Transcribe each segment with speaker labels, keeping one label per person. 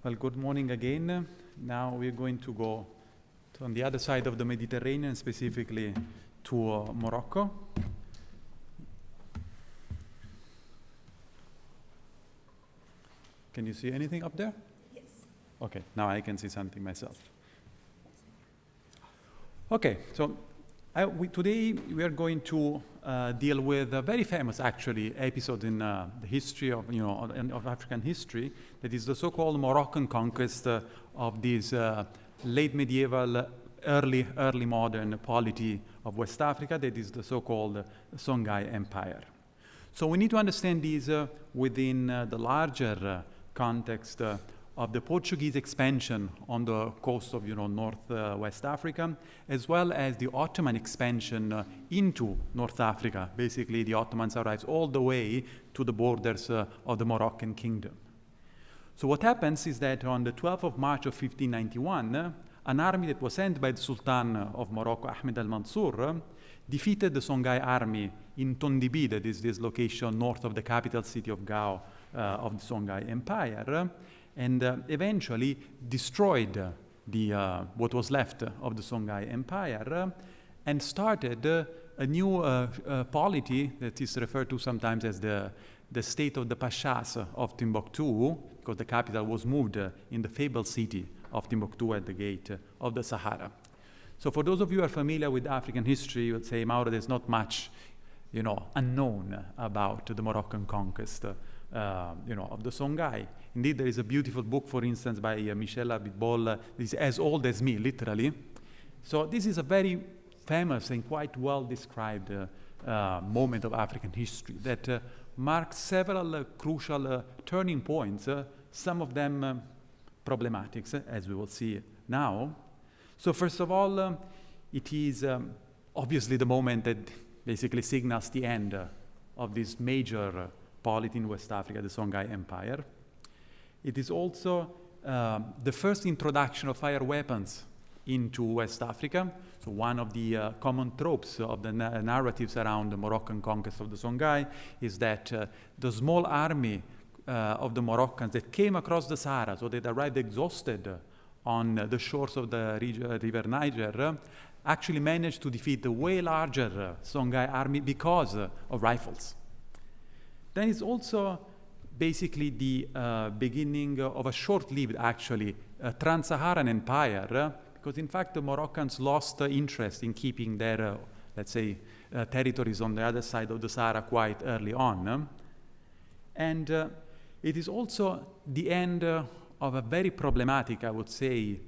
Speaker 1: Well, good morning again. Now we're going to go on the other side of the Mediterranean, specifically to Morocco. Can you see anything up there?
Speaker 2: Yes.
Speaker 1: Okay, now I can see something myself. Okay, so today we are going to deal with a very famous, actually, episode in the history of, of African history. That is the so-called Moroccan conquest of this late medieval, early modern polity of West Africa. That is the so-called Songhai Empire. So we need to understand this within the larger context of the Portuguese expansion on the coast of Northwest Africa, as well as the Ottoman expansion into North Africa. Basically, the Ottomans arrived all the way to the borders of the Moroccan kingdom. So what happens is that on the 12th of March of 1591, an army that was sent by the Sultan of Morocco, Ahmed al-Mansur, defeated the Songhai army in Tondibi, that is this location north of the capital city of Gao of the Songhai Empire, and eventually destroyed what was left of the Songhai Empire and started a new polity that is referred to sometimes as the state of the Pashas of Timbuktu, because the capital was moved in the fabled city of Timbuktu at the gate of the Sahara. So for those of you who are familiar with African history, you would say, Mauro, there's not much unknown about the Moroccan conquest of the Songhai. Indeed, there is a beautiful book, for instance, by Michel Abitbol, that is as old as me, literally. So this is a very famous and quite well-described moment of African history that marks several crucial turning points, some of them problematic, as we will see now. So first of all, it is obviously the moment that basically signals the end of this major polity in West Africa, the Songhai Empire. It is also the first introduction of fire weapons into West Africa. So one of the common tropes of the narratives around the Moroccan conquest of the Songhai is that the small army of the Moroccans that came across the Sahara, so that arrived exhausted on the shores of the river Niger, actually managed to defeat the way larger Songhai army because of rifles. Then it's also basically the beginning of a short-lived, actually, trans-Saharan empire, because in fact the Moroccans lost interest in keeping their, territories on the other side of the Sahara quite early on. And it is also the end of a very problematic, I would say,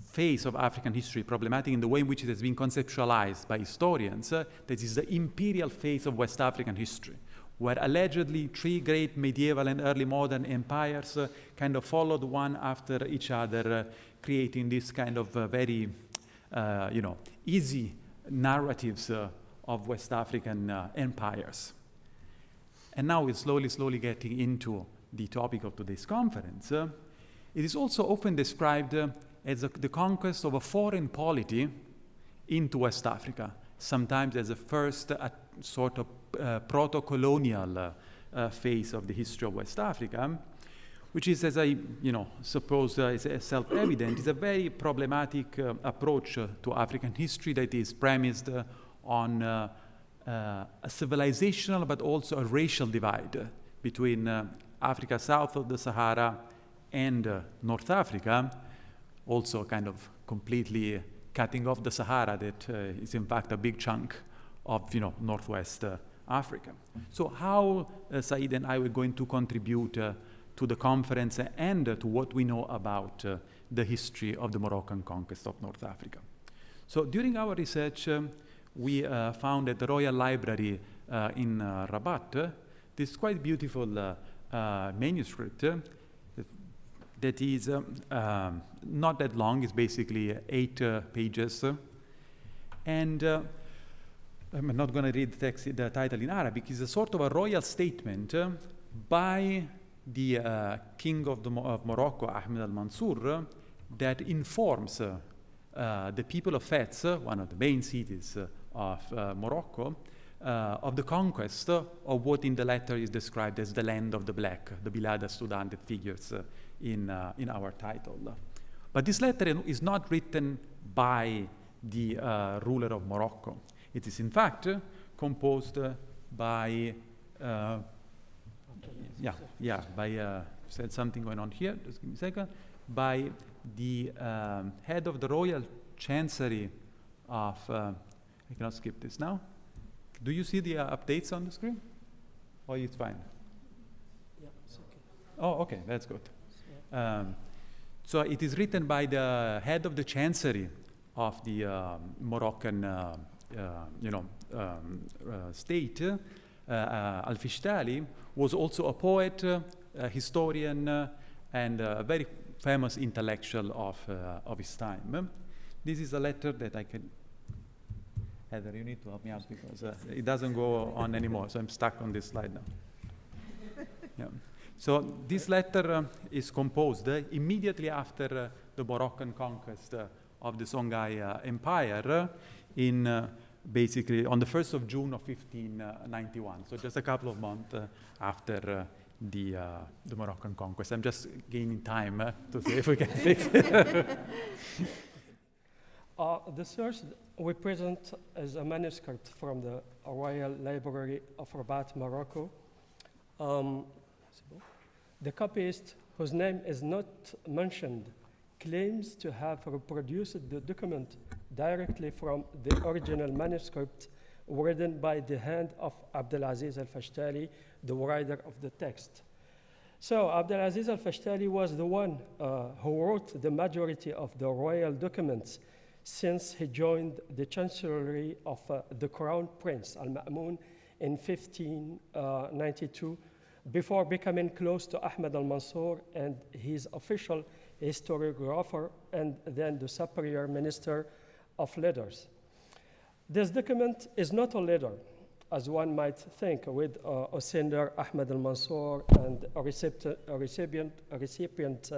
Speaker 1: phase of African history, problematic in the way in which it has been conceptualized by historians, that is the imperial phase of West African history, where allegedly three great medieval and early modern empires kind of followed one after each other, creating this kind of very, easy narratives of West African empires. And now we're slowly getting into the topic of today's conference. It is also often described as the conquest of a foreign polity into West Africa, sometimes as a first sort of proto-colonial phase of the history of West Africa, which is, as I suppose is self-evident, is a very problematic approach to African history that is premised on a civilizational but also a racial divide between Africa south of the Sahara and North Africa, also kind of completely cutting off the Sahara that is in fact a big chunk of Northwest Africa. So how Said and I were going to contribute to the conference and to what we know about the history of the Moroccan conquest of North Africa. So during our research, we found at the Royal Library in Rabat this quite beautiful manuscript that is not that long. It's basically 8 pages. And I'm not going to read the title in Arabic. It's a sort of a royal statement by the king of Morocco, Ahmed al-Mansur, that informs the people of Fez, one of the main cities of Morocco, of the conquest of what in the letter is described as the land of the black, the Bilad al-Sudan that figures in our title. But this letter is not written by the ruler of Morocco. It is in fact composed by, said something going on here, just give me a second, by the head of the royal chancery of, I cannot skip this now. Do you see the updates on the screen? Or it's fine?
Speaker 2: Yeah, it's okay.
Speaker 1: Oh, okay, that's good. So it is written by the head of the chancery of the Moroccan, state. Al-Fishtali was also a poet, a historian, and a very famous intellectual of his time. This is a letter that I can. Heather, you need to help me out because it doesn't go on anymore, so I'm stuck on this slide now. Yeah. So this letter is composed immediately after the Moroccan conquest of the Songhai Empire in basically on the 1st of June of 1591. So just a couple of months after the Moroccan conquest. I'm just gaining time to see if we can fix it.
Speaker 2: The source we present is a manuscript from the Royal Library of Rabat, Morocco. The copyist, whose name is not mentioned, claims to have reproduced the document directly from the original manuscript written by the hand of Abdelaziz al-Fashtali, the writer of the text. So Abdelaziz al-Fashtali was the one who wrote the majority of the royal documents since he joined the chancellery of the Crown Prince Al-Ma'mun in 1592, before becoming close to Ahmed al-Mansur and his official historiographer and then the superior minister of letters. This document is not a letter, as one might think, with a sender, Ahmed al-Mansur, and a recipient,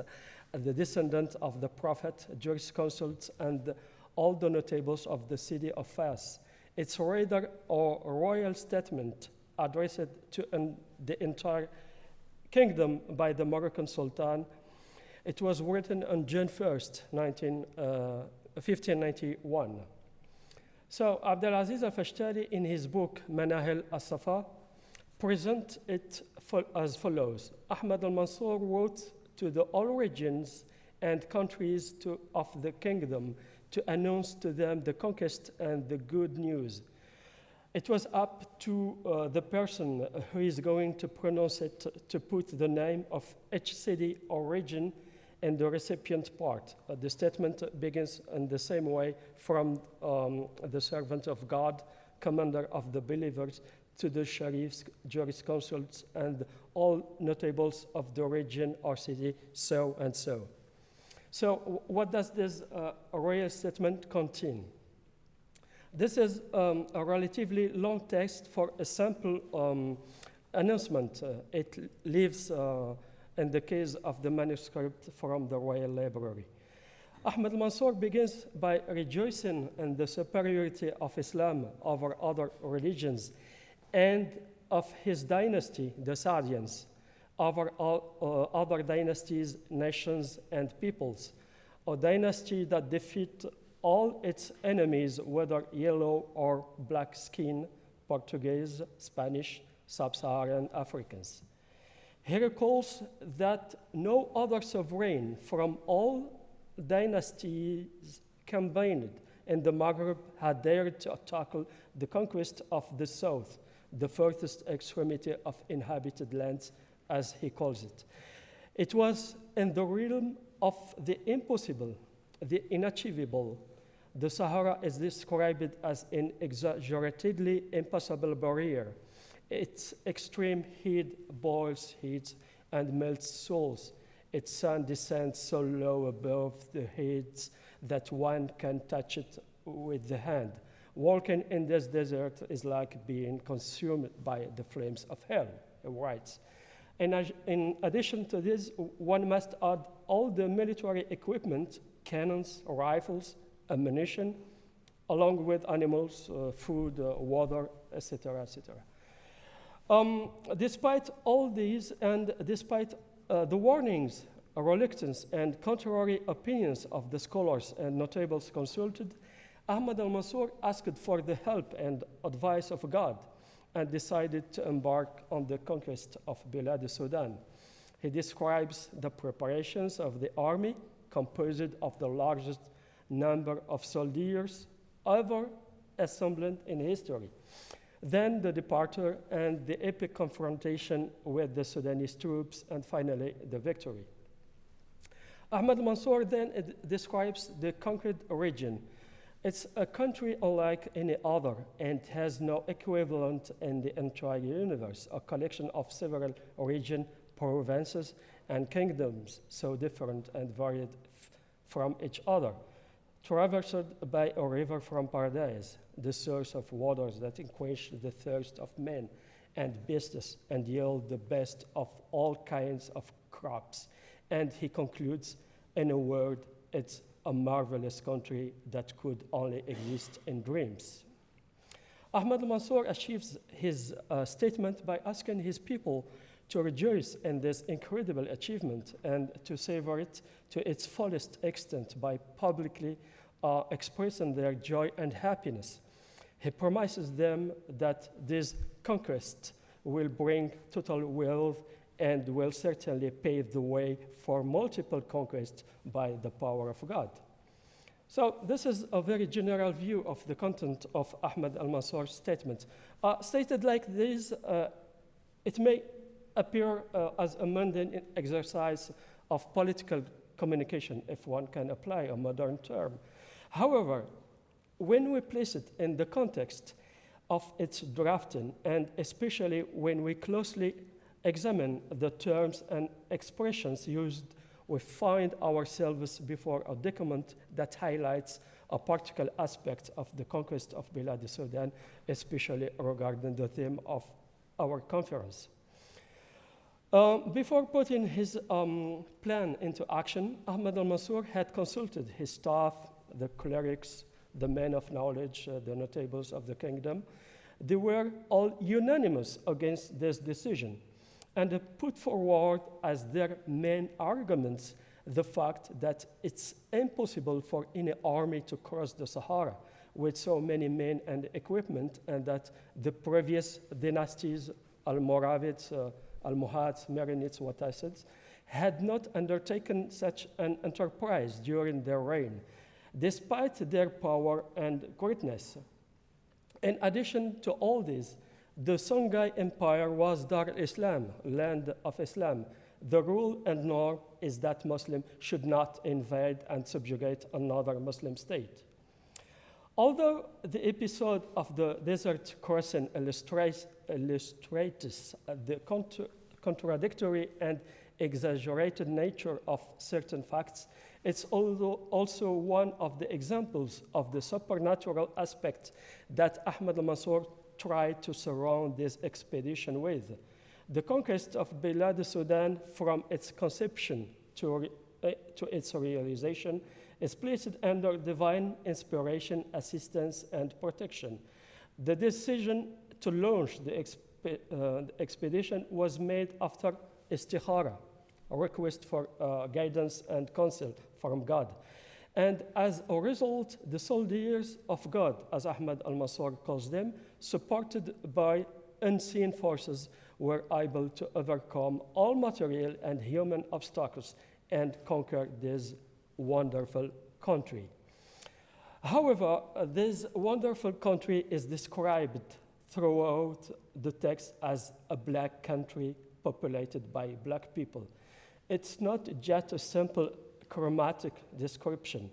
Speaker 2: the descendant of the prophet, jurisconsult, and all the notables of the city of Fas. It's rather a royal statement addressed to the entire kingdom by the Moroccan Sultan. It was written on June 1st, 1591. So Abdelaziz al-Fashtali, in his book Manahil al-Safa, presents it as follows. Ahmed al-Mansur wrote to the all regions and countries of the kingdom to announce to them the conquest and the good news. It was up to the person who is going to pronounce it to put the name of each city or region in the recipient part. The statement begins in the same way from the servant of God, commander of the believers, to the sheriffs, jurisconsults, and all notables of the region or city, so and so. So what does this royal statement contain? This is a relatively long text for a simple announcement. It lives in the case of the manuscript from the Royal Library. Ahmed Mansour begins by rejoicing in the superiority of Islam over other religions and of his dynasty, the Saadians, over all other dynasties, nations, and peoples, a dynasty that defeat all its enemies, whether yellow or black skin, Portuguese, Spanish, Sub-Saharan Africans. He recalls that no other sovereign from all dynasties combined in the Maghreb had dared to tackle the conquest of the south, the furthest extremity of inhabited lands, as he calls it. It was in the realm of the impossible, the unachievable. The Sahara is described as an exaggeratedly impossible barrier. Its extreme heat boils heats and melts souls. Its sun descends so low above the heads that one can touch it with the hand. Walking in this desert is like being consumed by the flames of hell, he writes. In addition to this, one must add all the military equipment, cannons, rifles, ammunition, along with animals, food, water, etc., etc. Despite all these, and despite the warnings, reluctance, and contrary opinions of the scholars and notables consulted, Ahmad al-Mansur asked for the help and advice of God and decided to embark on the conquest of Bilad al-Sudan. He describes the preparations of the army, composed of the largest number of soldiers ever assembled in history. Then the departure and the epic confrontation with the Sudanese troops, and finally the victory. Ahmad al-Mansur then describes the conquered region. It's a country unlike any other and has no equivalent in the entire universe, a collection of several regions, provinces, and kingdoms so different and varied from each other, traversed by a river from paradise, the source of waters that quench the thirst of men and beasts and yield the best of all kinds of crops. And he concludes, in a word, it's a marvelous country that could only exist in dreams. Ahmad al-Mansur achieves his statement by asking his people to rejoice in this incredible achievement and to savor it to its fullest extent by publicly expressing their joy and happiness. He promises them that this conquest will bring total wealth and will certainly pave the way for multiple conquests by the power of God. So this is a very general view of the content of Ahmad al-Mansur's statement. Stated like this, it may appear as a mundane exercise of political communication, if one can apply a modern term. However, when we place it in the context of its drafting, and especially when we closely examine the terms and expressions used, we find ourselves before a document that highlights a particular aspect of the conquest of Bilad al-Sudan, especially regarding the theme of our conference. Before putting his plan into action, Ahmad al-Mansur had consulted his staff, the clerics, the men of knowledge, the notables of the kingdom. They were all unanimous against this decision and put forward as their main arguments the fact that it's impossible for any army to cross the Sahara with so many men and equipment, and that the previous dynasties, Almoravids, Almohads, Marinids, Wattasids, had not undertaken such an enterprise during their reign, despite their power and greatness. In addition to all this, the Songhai Empire was Dar al-Islam, land of Islam. The rule and norm is that Muslims should not invade and subjugate another Muslim state. Although the episode of the Desert Crossing illustrates the contradictory and exaggerated nature of certain facts, it's also one of the examples of the supernatural aspect that Ahmad al-Mansur tried to surround this expedition with. The conquest of Bilad al-Sudan, from its conception to its realization, is placed under divine inspiration, assistance, and protection. The decision to launch the expedition was made after istikhara, a request for guidance and counsel from God. And as a result, the soldiers of God, as Ahmad al-Mansur calls them, supported by unseen forces, were able to overcome all material and human obstacles and conquer this wonderful country. However, this wonderful country is described throughout the text as a black country populated by black people. It's not just a simple chromatic description.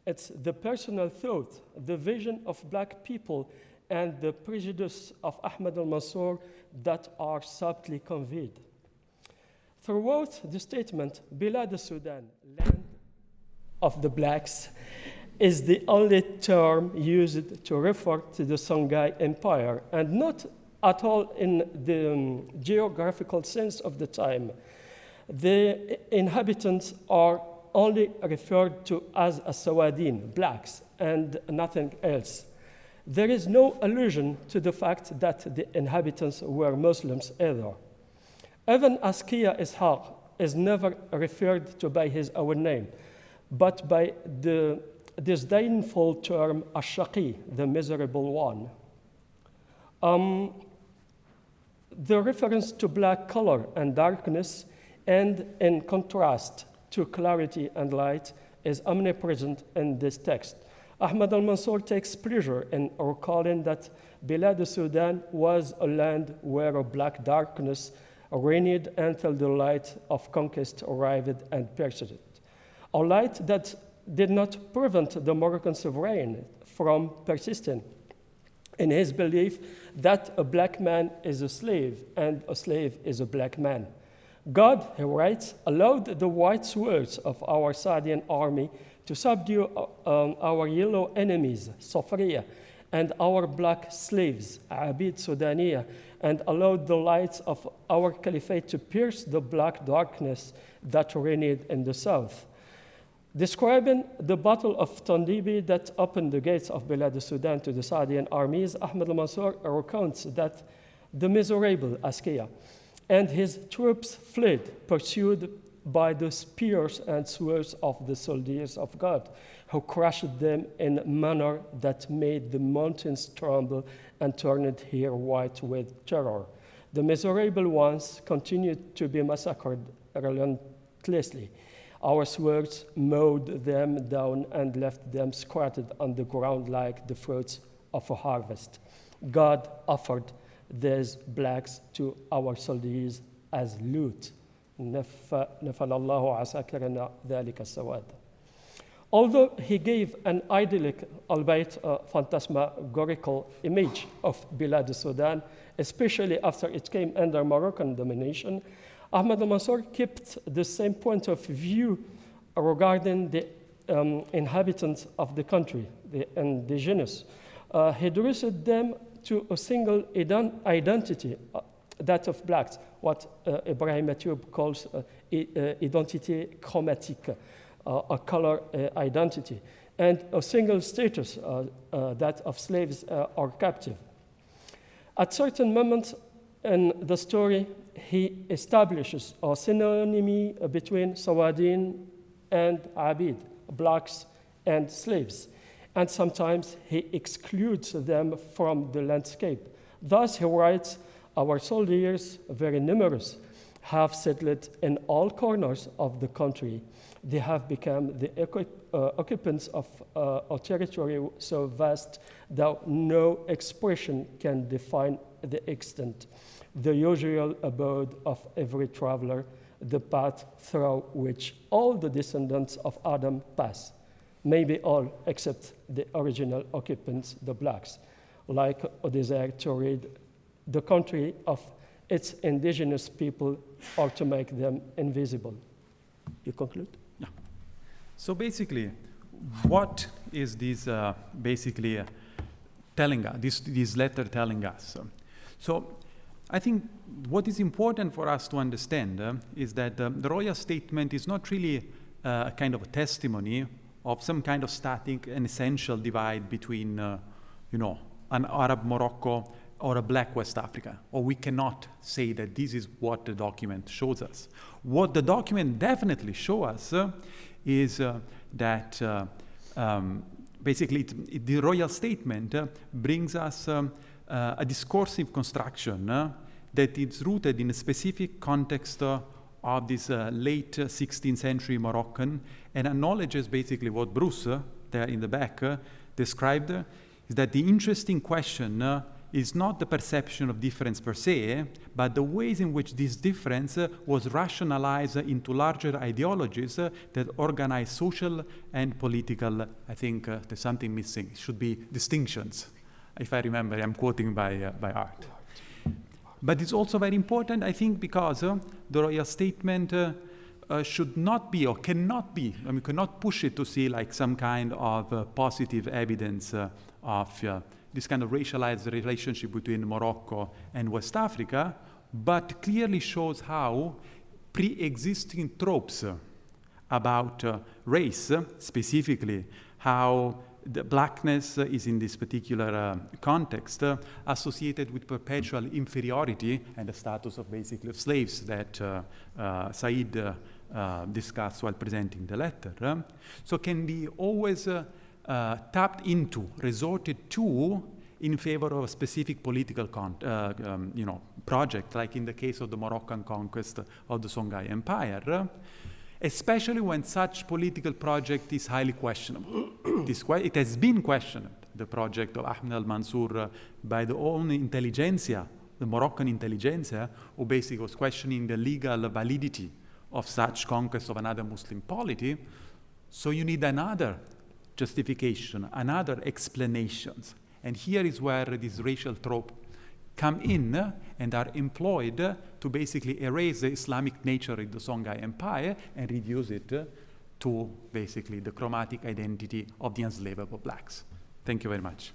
Speaker 2: It's the personal thought, the vision of black people, and the prejudice of Ahmad al-Mansur that are subtly conveyed. Throughout the statement, Bilad al-Sudan, land of the blacks, is the only term used to refer to the Songhai Empire, and not at all in the geographical sense of the time. The inhabitants are only referred to as Sawadin, blacks, and nothing else. There is no allusion to the fact that the inhabitants were Muslims either. Even Askia Ishaq is never referred to by his own name, but by the disdainful term Ashaqi, the miserable one. The reference to black color and darkness, and in contrast to clarity and light, is omnipresent in this text. Ahmad al-Mansur takes pleasure in recalling that Bilad al-Sudan was a land where a black darkness reigned until the light of conquest arrived and pierced it. A light that did not prevent the Moroccan sovereign from persisting in his belief that a black man is a slave and a slave is a black man. God, he writes, allowed the white swords of our Saadian army to subdue our yellow enemies, Safriya, and our black slaves, Abid Sudaniya, and allowed the lights of our caliphate to pierce the black darkness that reigned in the south. Describing the Battle of Tondibi that opened the gates of Bilad al-Sudan to the Saadian armies, Ahmad al-Mansur recounts that the miserable Askia and his troops fled, pursued by the spears and swords of the soldiers of God, who crushed them in a manner that made the mountains tremble and turned here white with terror. The miserable ones continued to be massacred relentlessly. Our swords mowed them down and left them squatted on the ground like the fruits of a harvest. God offered these blacks to our soldiers as loot. Although he gave an idyllic, albeit phantasmagorical image of Bilad al-Sudan, especially after it came under Moroccan domination, Ahmad al-Mansur kept the same point of view regarding the inhabitants of the country, the indigenous. He reduced them to a single identity, that of blacks, what Ibrahim Matioub calls identité chromatique, a color identity, and a single status, that of slaves or captive. At certain moments in the story, he establishes a synonymy between Sawadin and Abid, blacks and slaves, and sometimes he excludes them from the landscape. Thus, he writes, our soldiers, very numerous, have settled in all corners of the country. They have become the occupants of a territory so vast that no expression can define the extent. The usual abode of every traveler, the path through which all the descendants of Adam pass, maybe all except the original occupants, the blacks, like a desire to rid the country of its indigenous people or to make them invisible. You conclude?
Speaker 1: Yeah. So basically, what is this telling us, this letter telling us? So I think what is important for us to understand is that the royal statement is not really a kind of a testimony of some kind of static and essential divide between, an Arab Morocco or a black West Africa, or we cannot say that this is what the document shows us. What the document definitely shows us is that basically the royal statement brings us a discursive construction that is rooted in a specific context of this late 16th century Moroccan, and acknowledges basically what Bruce, there in the back, described, is that the interesting question is not the perception of difference per se, but the ways in which this difference was rationalized into larger ideologies that organize social and political. I think there's something missing. It should be distinctions. If I remember, I'm quoting by Art. But it's also very important, I think, because the royal statement should not be or cannot be, we cannot push it to see like some kind of positive evidence of this kind of racialized relationship between Morocco and West Africa, but clearly shows how pre-existing tropes about race, specifically how the blackness is in this particular context associated with perpetual inferiority and the status of basically of slaves that Said discussed while presenting the letter. So can be always tapped into, resorted to, in favor of a specific political project, like in the case of the Moroccan conquest of the Songhai Empire, especially when such political project is highly questionable. It has been questioned, the project of Ahmed al-Mansur, by the own intelligentsia, the Moroccan intelligentsia, who basically was questioning the legal validity of such conquest of another Muslim polity. So you need another justification, another explanations. And here is where these racial tropes come in and are employed to basically erase the Islamic nature of the Songhai Empire and reduce it to basically the chromatic identity of the enslavable blacks. Thank you very much.